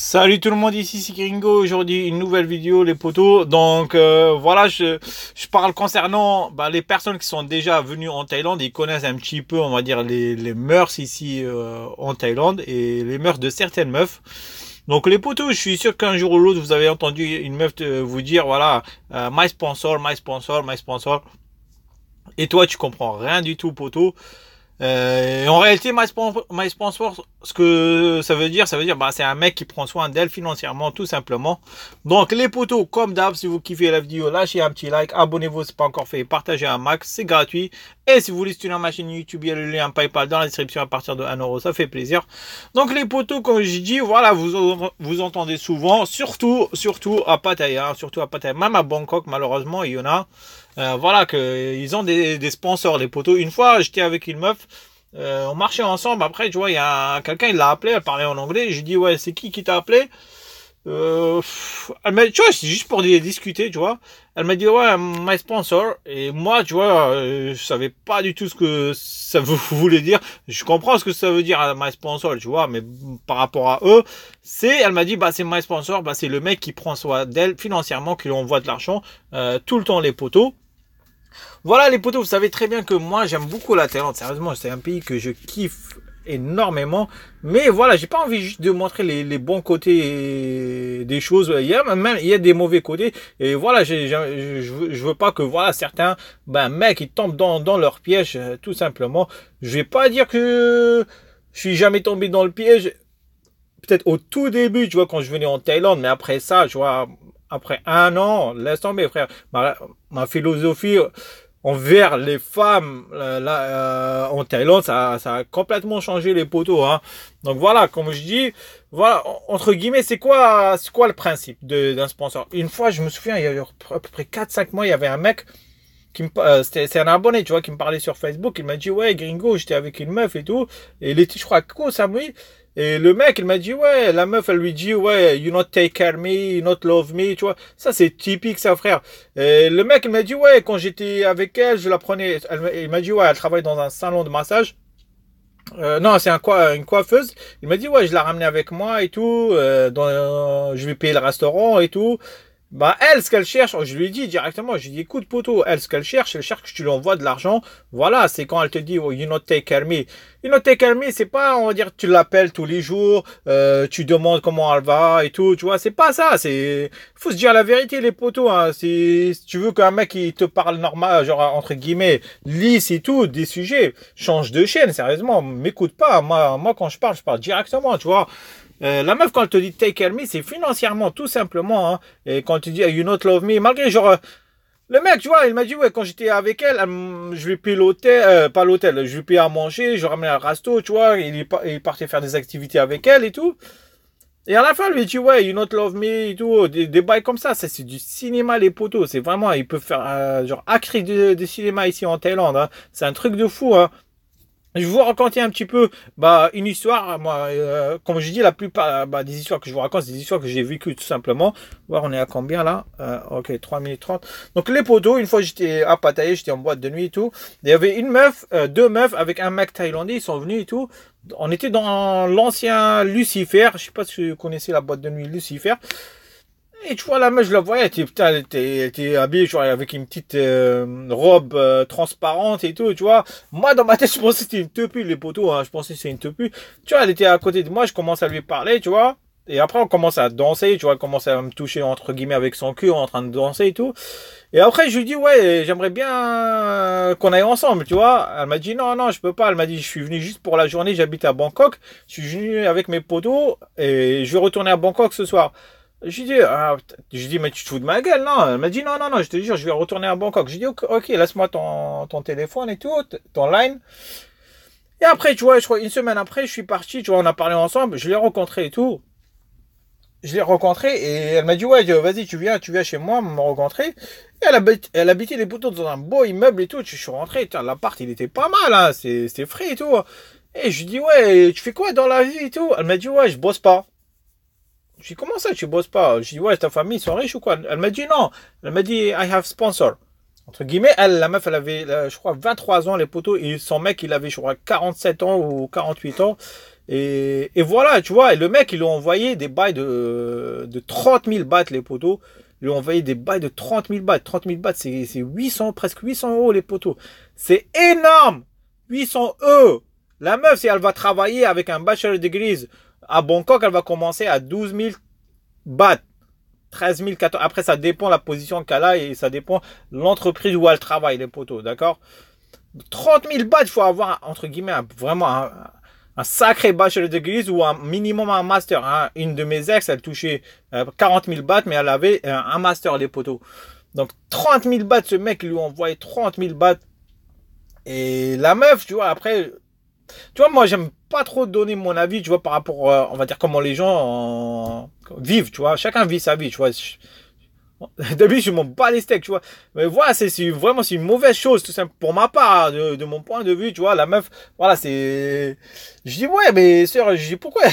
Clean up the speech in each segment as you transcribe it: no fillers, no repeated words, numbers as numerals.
Salut tout le monde, ici c'est Gringo. Aujourd'hui une nouvelle vidéo les potos. Donc voilà, je parle concernant les personnes qui sont déjà venues en Thaïlande. Ils connaissent un petit peu, on va dire, les mœurs ici en Thaïlande et les mœurs de certaines meufs. Donc les potos, je suis sûr qu'un jour ou l'autre vous avez entendu une meuf vous dire voilà, my sponsor, my sponsor, my sponsor. Et toi tu comprends rien du tout, poteau. En réalité, my sponsor, ce que ça veut dire, c'est un mec qui prend soin d'elle financièrement, tout simplement. Donc, les potos, comme d'hab, si vous kiffez la vidéo, lâchez un petit like, abonnez-vous si c'est pas encore fait, partagez un max, c'est gratuit. Et si vous voulez soutenir ma chaîne YouTube, il y a le lien PayPal dans la description à partir de 1 €, ça fait plaisir. Donc, les potos, comme j'ai dit, voilà, vous entendez souvent, surtout à Pattaya, même à Bangkok, malheureusement, il y en a. Voilà que ils ont des sponsors, les potos. Une fois j'étais avec une meuf, on marchait ensemble. Après tu vois, il y a quelqu'un, il l'a appelé, elle parlait en anglais. Je dis ouais, c'est qui t'a appelé? Elle m'a, tu vois, c'est juste pour discuter, tu vois. Elle m'a dit ouais, my sponsor. Et moi, tu vois, je savais pas du tout ce que ça voulait dire. Je comprends ce que ça veut dire my sponsor, tu vois, mais par rapport à eux, elle m'a dit c'est my sponsor, c'est le mec qui prend soin d'elle financièrement, qui lui envoie de l'argent tout le temps, les potos. Voilà les potos, vous savez très bien que moi j'aime beaucoup la Thaïlande, sérieusement c'est un pays que je kiffe énormément, mais voilà, j'ai pas envie juste de montrer les bons côtés des choses. Il y a des mauvais côtés, et voilà, je veux pas que voilà certains mecs ils tombent dans leur piège, tout simplement. Je vais pas dire que je suis jamais tombé dans le piège, peut-être au tout début, tu vois, quand je venais en Thaïlande, mais après ça, tu vois, après 1 an, laisse tomber, frère. Ma philosophie envers les femmes en Thaïlande, ça a complètement changé, les potos, hein. Donc voilà, comme je dis, voilà, entre guillemets, c'est quoi le principe d'un sponsor? Une fois, je me souviens, il y a à peu près 4-5 mois, il y avait un mec c'est un abonné, tu vois, qui me parlait sur Facebook. Il m'a dit ouais, Gringo, j'étais avec une meuf et tout, et il était, je crois, Koh Samui. Et le mec, il m'a dit ouais, la meuf, elle lui dit ouais, you not take care me, you not love me, tu vois. Ça, c'est typique, ça, frère. Et le mec, il m'a dit ouais, quand j'étais avec elle, je la prenais. Il m'a dit ouais, elle travaille dans un salon de massage. Non, c'est une coiffeuse. Il m'a dit ouais, je la ramenais avec moi et tout. Je lui payais le restaurant et tout. Elle, ce qu'elle cherche, je lui ai dit directement, je lui ai dit, écoute, poteau, elle, ce qu'elle cherche que tu lui envoies de l'argent. Voilà, c'est quand elle te dit, oh, you not take care me. You not take care me, c'est pas, on va dire, tu l'appelles tous les jours, tu demandes comment elle va et tout, tu vois, c'est pas ça, faut se dire la vérité, les poteaux, hein. Si tu veux qu'un mec, il te parle normal, genre, entre guillemets, lisse et tout, des sujets, change de chaîne, sérieusement, m'écoute pas. Moi, quand je parle directement, tu vois. La meuf, quand elle te dit take care me, c'est financièrement, tout simplement, hein. Et quand tu dis you not love me, malgré genre, le mec, tu vois, il m'a dit ouais, quand j'étais avec elle, je lui paye l'hôtel, pas l'hôtel, je lui paye à manger, je ramenais un resto, tu vois, il partait faire des activités avec elle et tout. Et à la fin, lui dit ouais, you not love me et tout, des bails comme ça c'est du cinéma, les potos. C'est vraiment, ils peuvent faire genre acry de cinéma ici en Thaïlande, hein. C'est un truc de fou, hein. Je vais vous raconter un petit peu une histoire. Moi, comme je dis, la plupart des histoires que je vous raconte, c'est des histoires que j'ai vécues tout simplement. Voir, on est à combien là? Ok, 3 minutes 30. Donc les potos, une fois j'étais à Pattaya, j'étais en boîte de nuit et tout. Il y avait une meuf, deux meufs avec un mec thaïlandais, ils sont venus et tout. On était dans l'ancien Lucifer. Je sais pas si vous connaissez la boîte de nuit Lucifer. Et tu vois, la meuf, je la voyais, elle était habillée, genre, avec une petite robe transparente et tout, tu vois. Moi, dans ma tête, je pensais que c'était une teupue, les potos, hein. Je pensais que c'était une teupue. Tu vois, elle était à côté de moi, je commence à lui parler, tu vois. Et après, on commence à danser, tu vois, elle commence à me toucher, entre guillemets, avec son cul, en train de danser et tout. Et après, je lui dis, ouais, j'aimerais bien qu'on aille ensemble, tu vois. Elle m'a dit, non, je peux pas. Elle m'a dit, je suis venu juste pour la journée, j'habite à Bangkok. Je suis venu avec mes potos et je vais retourner à Bangkok ce soir. Je dis, mais tu te fous de ma gueule, non? Elle m'a dit, non, je te jure, je vais retourner à Bangkok. J'ai dit, ok, laisse-moi ton téléphone et tout, ton line. Et après, tu vois, je crois, une semaine après, je suis parti, tu vois, on a parlé ensemble, je l'ai rencontré et tout. Je l'ai rencontré et elle m'a dit, ouais, vas-y, tu viens chez moi, me rencontrer. Et elle habitait les poteaux dans un beau immeuble et tout. Je suis rentré, l'appart, il était pas mal, hein, c'était frais et tout. Et je lui dis, ouais, tu fais quoi dans la vie et tout? Elle m'a dit, ouais, je bosse pas. Je dis, comment ça, tu bosses pas? Je dis, ouais, ta famille, ils sont riches ou quoi? Elle m'a dit, non. Elle m'a dit, I have sponsor. Entre guillemets, la meuf, elle avait, je crois, 23 ans, les poteaux, et son mec, il avait, je crois, 47 ans ou 48 ans. Et voilà, tu vois, et le mec, il lui a envoyé des bails de 30 000 bahts, les poteaux. Ils lui ont envoyé des bails de 30 000 bahts. 30 000 bahts, c'est 800, presque 800 euros, les poteaux. C'est énorme! 800 euros! La meuf, si elle va travailler avec un bachelor degree à Bangkok, elle va commencer à 12 000 bahts. 13 000, 14 000. Après, ça dépend de la position qu'elle a et ça dépend de l'entreprise où elle travaille, les poteaux, d'accord? 30 000 bahts, il faut avoir, entre guillemets, vraiment un sacré bachelor degree ou un minimum un master. Hein. Une de mes ex, elle touchait 40 000 bahts, mais elle avait un master, les poteaux. Donc 30 000 bahts, ce mec, il lui a envoyé 30 000 bahts. Et la meuf, tu vois, après, tu vois, moi, j'aime pas trop donner mon avis, tu vois, par rapport, on va dire, comment les gens vivent, tu vois. Chacun vit sa vie, tu vois. D'habitude, je m'en bats les steaks, tu vois. Mais voilà, c'est vraiment, c'est une mauvaise chose, tout simple. Pour ma part, de mon point de vue, tu vois, la meuf, voilà, c'est, je dis, ouais, mais sœur, je dis, pourquoi,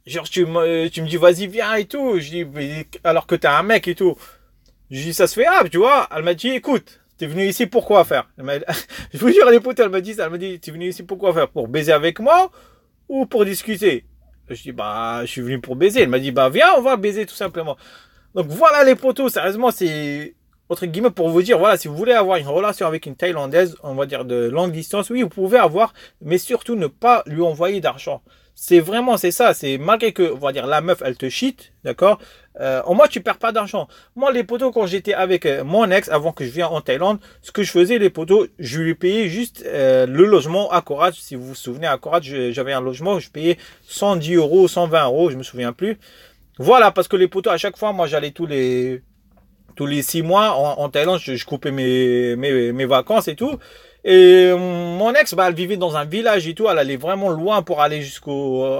genre, tu me dis, vas-y, viens et tout. Je dis, mais, alors que t'es un mec et tout. Je dis, ça se fait, tu vois. Elle m'a dit, écoute, t'es venu ici pour quoi faire? Je vous jure, les potes, elle m'a dit ça, elle m'a dit, t'es venu ici pour quoi faire? Pour baiser avec moi ou pour discuter? Je dis, bah, je suis venu pour baiser. Elle m'a dit, bah, viens, on va baiser tout simplement. Donc voilà les potos, sérieusement, c'est, entre guillemets, pour vous dire, voilà, si vous voulez avoir une relation avec une Thaïlandaise, on va dire de longue distance, oui, vous pouvez avoir, mais surtout ne pas lui envoyer d'argent. C'est vraiment, c'est ça, c'est malgré que, on va dire, la meuf, elle te cheat, d'accord? Au moins, tu perds pas d'argent. Moi, les potos, quand j'étais avec mon ex, avant que je vienne en Thaïlande, ce que je faisais, les potos, je lui payais juste le logement à Korat. Si vous vous souvenez, à Korat, j'avais un logement, je payais 110 euros, 120 euros, je me souviens plus. Voilà, parce que les potos, à chaque fois, moi, j'allais tous les 6 mois en Thaïlande, je coupais mes vacances et tout. Et mon ex, bah, elle vivait dans un village et tout. Elle allait vraiment loin pour aller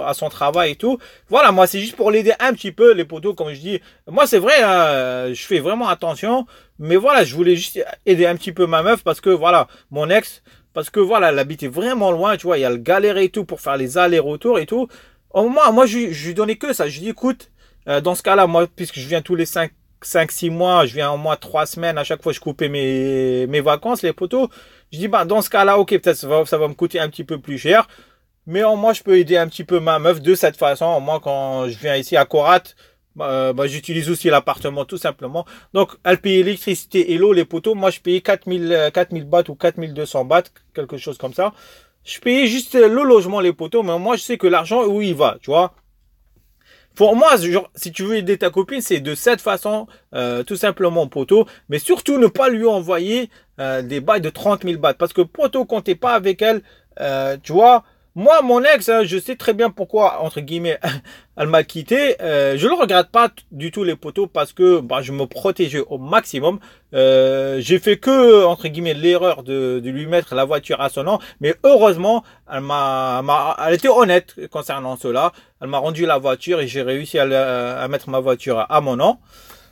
à son travail et tout. Voilà, moi, c'est juste pour l'aider un petit peu, les potos, comme je dis. Moi, c'est vrai, hein, je fais vraiment attention. Mais voilà, je voulais juste aider un petit peu ma meuf parce que, voilà, mon ex, parce que, voilà, elle habitait vraiment loin, tu vois. Il y a le galère et tout pour faire les allers-retours et tout. Au moins, moi, je lui donnais que ça. Je lui dis, écoute, dans ce cas-là, moi, puisque je viens tous les 5-6 mois, je viens en mois 3 semaines, à chaque fois je coupais mes vacances, les potos. Je dis, bah, dans ce cas-là, ok, peut-être ça va me coûter un petit peu plus cher. Mais au moins, je peux aider un petit peu ma meuf de cette façon. Au moins, quand je viens ici à Korat, bah, j'utilise aussi l'appartement, tout simplement. Donc, elle paye l'électricité et l'eau, les potos. Moi, je payais 4000 bahts ou 4200 bahts, quelque chose comme ça. Je payais juste le logement, les potos. Mais moi, je sais que l'argent, où il va, tu vois. Pour moi, genre, si tu veux aider ta copine, c'est de cette façon, tout simplement, poteau. Mais surtout, ne pas lui envoyer des bails de 30 000 bahts. Parce que, poteau, quand t'es pas avec elle, tu vois, moi, mon ex, hein, je sais très bien pourquoi, entre guillemets, elle m'a quitté. Je le regrette pas du tout, les poteaux, parce que bah, je me protégeais au maximum. J'ai fait que, entre guillemets, l'erreur de lui mettre la voiture à son nom. Mais heureusement, elle était honnête concernant cela. Elle m'a rendu la voiture et j'ai réussi à mettre ma voiture à mon nom.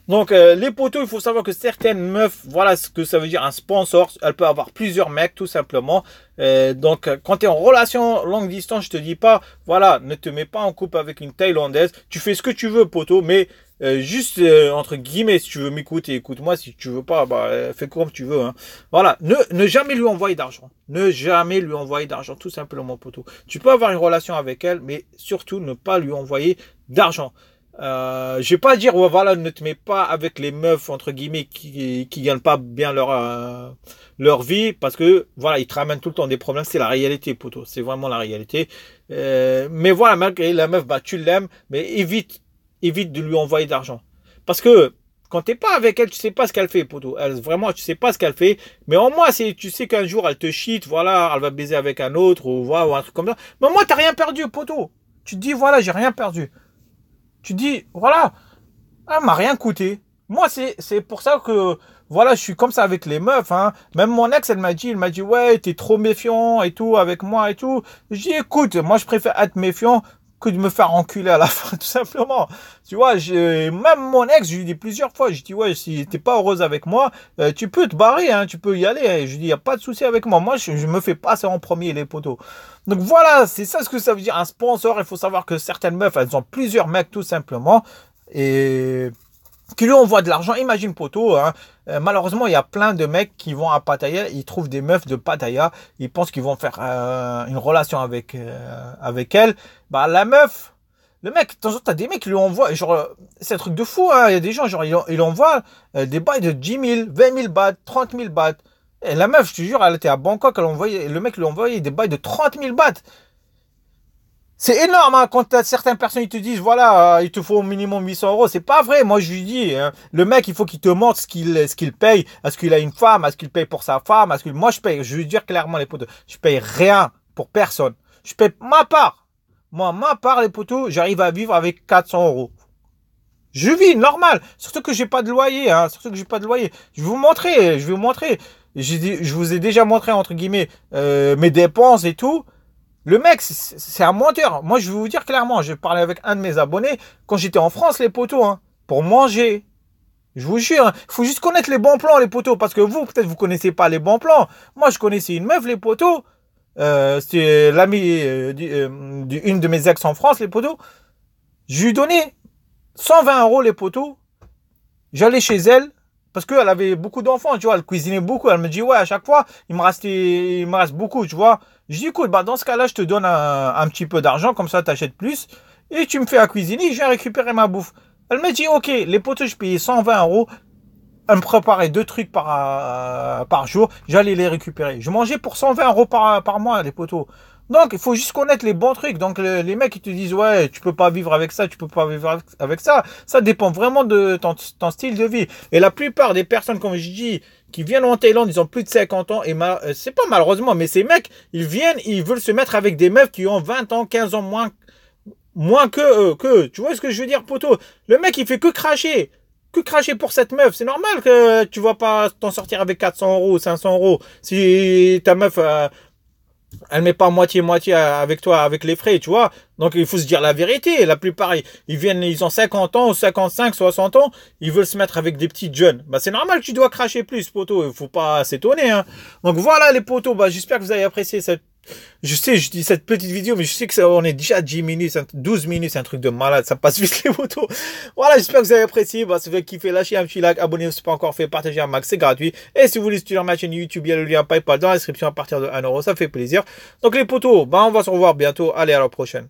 Donc les poteaux, il faut savoir que certaines meufs, voilà ce que ça veut dire un sponsor, elle peut avoir plusieurs mecs tout simplement. Donc quand tu es en relation longue distance, je te dis pas, voilà, ne te mets pas en couple avec une Thaïlandaise. Tu fais ce que tu veux, poteau, mais juste entre guillemets, si tu veux m'écouter, écoute-moi. Si tu veux pas, bah fais comme tu veux. Hein. Voilà, ne jamais lui envoyer d'argent. Ne jamais lui envoyer d'argent, tout simplement, poteau. Tu peux avoir une relation avec elle, mais surtout ne pas lui envoyer d'argent. Je vais pas dire, ouais, voilà, ne te mets pas avec les meufs, entre guillemets, qui gagnent pas bien leur vie, parce que, voilà, ils te ramènent tout le temps des problèmes. C'est la réalité, poteau. C'est vraiment la réalité. Mais voilà, malgré la meuf, bah, tu l'aimes, mais évite de lui envoyer d'argent. Parce que, quand t'es pas avec elle, tu sais pas ce qu'elle fait, poteau. Vraiment, tu sais pas ce qu'elle fait. Mais au moins, tu sais qu'un jour, elle te cheat, voilà, elle va baiser avec un autre, ou voilà, ou un truc comme ça. Mais moi, t'as rien perdu, poteau. Tu te dis, voilà, j'ai rien perdu. Tu dis, voilà, elle m'a rien coûté. Moi, c'est pour ça que, voilà, je suis comme ça avec les meufs, hein. Même mon ex, elle m'a dit, ouais, t'es trop méfiant et tout, avec moi et tout. Je dis, écoute, moi, je préfère être méfiant que de me faire enculer à la fin, tout simplement. Tu vois, même mon ex, je lui dis plusieurs fois, je dis, ouais, si t'es pas heureuse avec moi, tu peux te barrer, hein, tu peux y aller. Hein. Je dis, y a pas de souci avec moi. Moi, je me fais passer en premier, les poteaux. Donc voilà, c'est ça ce que ça veut dire un sponsor. Il faut savoir que certaines meufs, elles ont plusieurs mecs, tout simplement. Et qui lui envoie de l'argent. Imagine, poteau, hein, malheureusement, il y a plein de mecs qui vont à Pattaya, ils trouvent des meufs de Pattaya, ils pensent qu'ils vont faire une relation avec elle. Bah, la meuf, le mec, de temps en temps, t'as des mecs qui lui envoient, genre, c'est un truc de fou, hein, il y a des gens, genre, ils envoient des bails de 10 000, 20 000 bahts, 30 000 bahts. Et la meuf, je te jure, elle était à Bangkok, le mec lui envoyait des bails de 30 000 bahts. C'est énorme, hein, quand certaines personnes ils te disent, voilà, il te faut au minimum 800 euros. C'est pas vrai. Moi, je lui dis, hein, le mec, il faut qu'il te montre ce qu'il paye. Est-ce qu'il a une femme? Est-ce qu'il paye pour sa femme? Moi, je paye. Je vais dire clairement, les potos, je paye rien pour personne. Je paye ma part. Moi, ma part, les potos, j'arrive à vivre avec 400 euros. Je vis normal. Surtout que j'ai pas de loyer, hein. Surtout que j'ai pas de loyer. Je vais vous montrer. Je vous ai déjà montré, entre guillemets, mes dépenses et tout. Le mec, c'est un menteur. Moi, je vais vous dire clairement, j'ai parlé avec un de mes abonnés quand j'étais en France, les potos, hein, pour manger. Je vous jure, hein, faut juste connaître les bons plans, les potos, parce que vous, peut-être, vous connaissez pas les bons plans. Moi, je connaissais une meuf, les potos. C'était l'ami d'une de mes ex en France, les potos. Je lui donnais 120 euros, les potos. J'allais chez elle. Parce qu'elle avait beaucoup d'enfants, tu vois, elle cuisinait beaucoup. Elle me dit, ouais, à chaque fois, il me reste beaucoup, tu vois. Je dis, écoute, bah, dans ce cas-là, je te donne un petit peu d'argent, comme ça, t'achètes plus. Et tu me fais à cuisiner, je viens récupérer ma bouffe. Elle me dit, ok, les potos, je payais 120 euros. Elle me préparait 2 trucs par jour. J'allais les récupérer. Je mangeais pour 120 euros par mois, les potos. Donc, il faut juste connaître les bons trucs. Donc, les mecs, ils te disent, ouais, tu peux pas vivre avec ça, tu peux pas vivre avec ça. Ça dépend vraiment de ton style de vie. Et la plupart des personnes, comme je dis, qui viennent en Thaïlande, ils ont plus de 50 ans. Et c'est pas malheureusement, mais ces mecs, ils veulent se mettre avec des meufs qui ont 20 ans, 15 ans moins que. Tu vois ce que je veux dire, poto? Le mec, il fait que cracher. Que cracher pour cette meuf. C'est normal que tu vas pas t'en sortir avec 400 euros, 500 euros. Si ta meuf, elle met pas moitié-moitié avec toi, avec les frais, tu vois. Donc, il faut se dire la vérité. La plupart, ils ont 50 ans, 55, 60 ans, ils veulent se mettre avec des petites jeunes. Bah, c'est normal que tu dois cracher plus, poteau. Il faut pas s'étonner, hein. Donc, voilà, les poteaux. Bah, j'espère que vous avez apprécié je sais, je dis cette petite vidéo, mais je sais que on est déjà à 10 minutes, 12 minutes, c'est un truc de malade, ça passe vite les motos. Voilà, j'espère que vous avez apprécié. Bah, si vous avez kiffé, lâchez un petit like, abonnez-vous si ce n'est pas encore fait, partagez un max, c'est gratuit. Et si vous voulez soutenir ma chaîne YouTube, il y a le lien PayPal dans la description à partir de 1 euro, ça fait plaisir. Donc les potos, bah, on va se revoir bientôt. Allez, à la prochaine.